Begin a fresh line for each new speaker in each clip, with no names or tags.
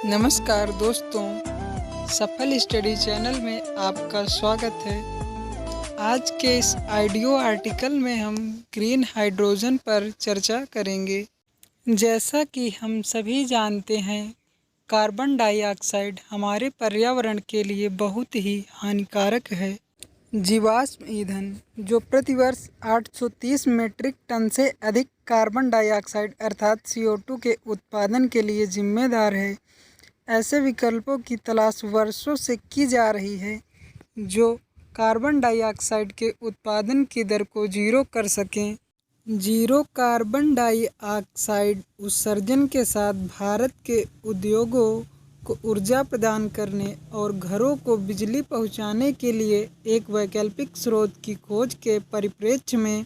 नमस्कार दोस्तों, सफल स्टडी चैनल में आपका स्वागत है। आज के इस ऑडियो आर्टिकल में हम ग्रीन हाइड्रोजन पर चर्चा करेंगे। जैसा कि हम सभी जानते हैं, कार्बन डाइऑक्साइड हमारे पर्यावरण के लिए बहुत ही हानिकारक है। जीवाश्म ईंधन जो प्रतिवर्ष 830 मीट्रिक टन से अधिक कार्बन डाइऑक्साइड अर्थात CO2 के उत्पादन के लिए जिम्मेदार है। ऐसे विकल्पों की तलाश वर्षों से की जा रही है जो कार्बन डाइऑक्साइड के उत्पादन की दर को जीरो कर सकें। जीरो कार्बन डाइऑक्साइड उत्सर्जन के साथ भारत के उद्योगों को ऊर्जा प्रदान करने और घरों को बिजली पहुंचाने के लिए एक वैकल्पिक स्रोत की खोज के परिप्रेक्ष्य में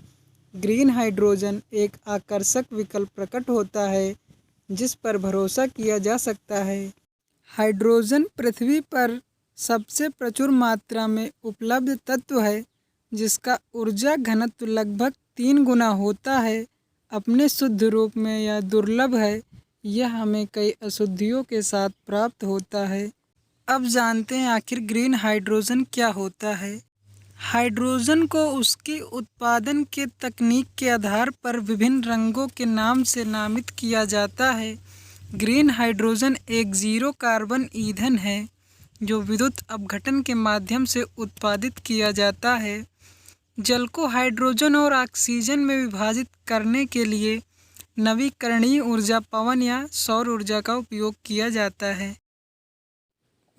ग्रीन हाइड्रोजन एक आकर्षक विकल्प प्रकट होता है जिस पर भरोसा किया जा सकता है। हाइड्रोजन पृथ्वी पर सबसे प्रचुर मात्रा में उपलब्ध तत्व है जिसका ऊर्जा घनत्व लगभग 3 गुना होता है। अपने शुद्ध रूप में यह दुर्लभ है, यह हमें कई अशुद्धियों के साथ प्राप्त होता है। अब जानते हैं आखिर ग्रीन हाइड्रोजन क्या होता है। हाइड्रोजन को उसके उत्पादन के तकनीक के आधार पर विभिन्न रंगों के नाम से नामित किया जाता है। ग्रीन हाइड्रोजन एक जीरो कार्बन ईंधन है जो विद्युत अपघटन के माध्यम से उत्पादित किया जाता है। जल को हाइड्रोजन और ऑक्सीजन में विभाजित करने के लिए नवीकरणीय ऊर्जा पवन या सौर ऊर्जा का उपयोग किया जाता है।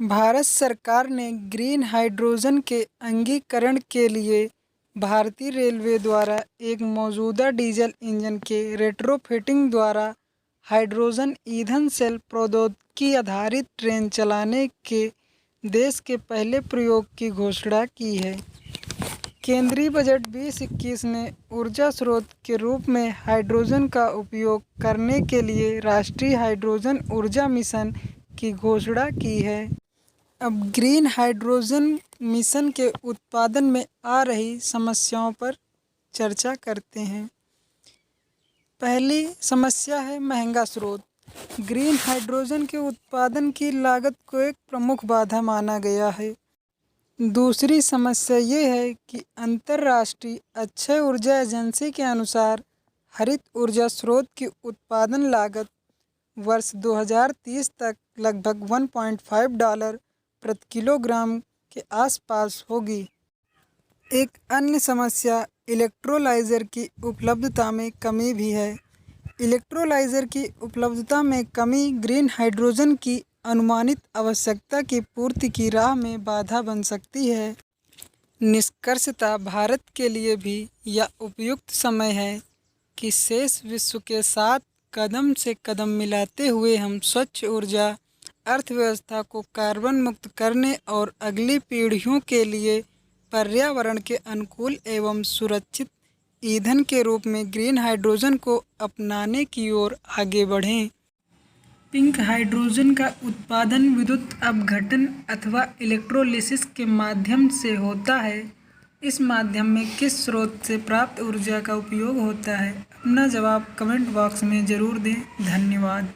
भारत सरकार ने ग्रीन हाइड्रोजन के अंगीकरण के लिए भारतीय रेलवे द्वारा एक मौजूदा डीजल इंजन के रेट्रोफिटिंग द्वारा हाइड्रोजन ईंधन सेल प्रौद्योगिकी आधारित ट्रेन चलाने के देश के पहले प्रयोग की घोषणा की है। केंद्रीय बजट 2021 ने ऊर्जा स्रोत के रूप में हाइड्रोजन का उपयोग करने के लिए राष्ट्रीय हाइड्रोजन ऊर्जा मिशन की घोषणा की है। अब ग्रीन हाइड्रोजन मिशन के उत्पादन में आ रही समस्याओं पर चर्चा करते हैं। पहली समस्या है महंगा स्रोत। ग्रीन हाइड्रोजन के उत्पादन की लागत को एक प्रमुख बाधा माना गया है। दूसरी समस्या ये है कि अंतर्राष्ट्रीय अक्षय ऊर्जा एजेंसी के अनुसार हरित ऊर्जा स्रोत की उत्पादन लागत वर्ष 2030 तक लगभग $1.5 प्रति किलोग्राम के आसपास होगी। एक अन्य समस्या इलेक्ट्रोलाइज़र की उपलब्धता में कमी भी है। इलेक्ट्रोलाइज़र की उपलब्धता में कमी ग्रीन हाइड्रोजन की अनुमानित आवश्यकता की पूर्ति की राह में बाधा बन सकती है। निष्कर्षतः भारत के लिए भी यह उपयुक्त समय है कि शेष विश्व के साथ कदम से कदम मिलाते हुए हम स्वच्छ ऊर्जा अर्थव्यवस्था को कार्बन मुक्त करने और अगली पीढ़ियों के लिए पर्यावरण के अनुकूल एवं सुरक्षित ईंधन के रूप में ग्रीन हाइड्रोजन को अपनाने की ओर आगे बढ़ें। पिंक हाइड्रोजन का उत्पादन विद्युत अपघटन अथवा इलेक्ट्रोलिसिस के माध्यम से होता है। इस माध्यम में किस स्रोत से प्राप्त ऊर्जा का उपयोग होता है? अपना जवाब कमेंट बॉक्स में ज़रूर दें। धन्यवाद।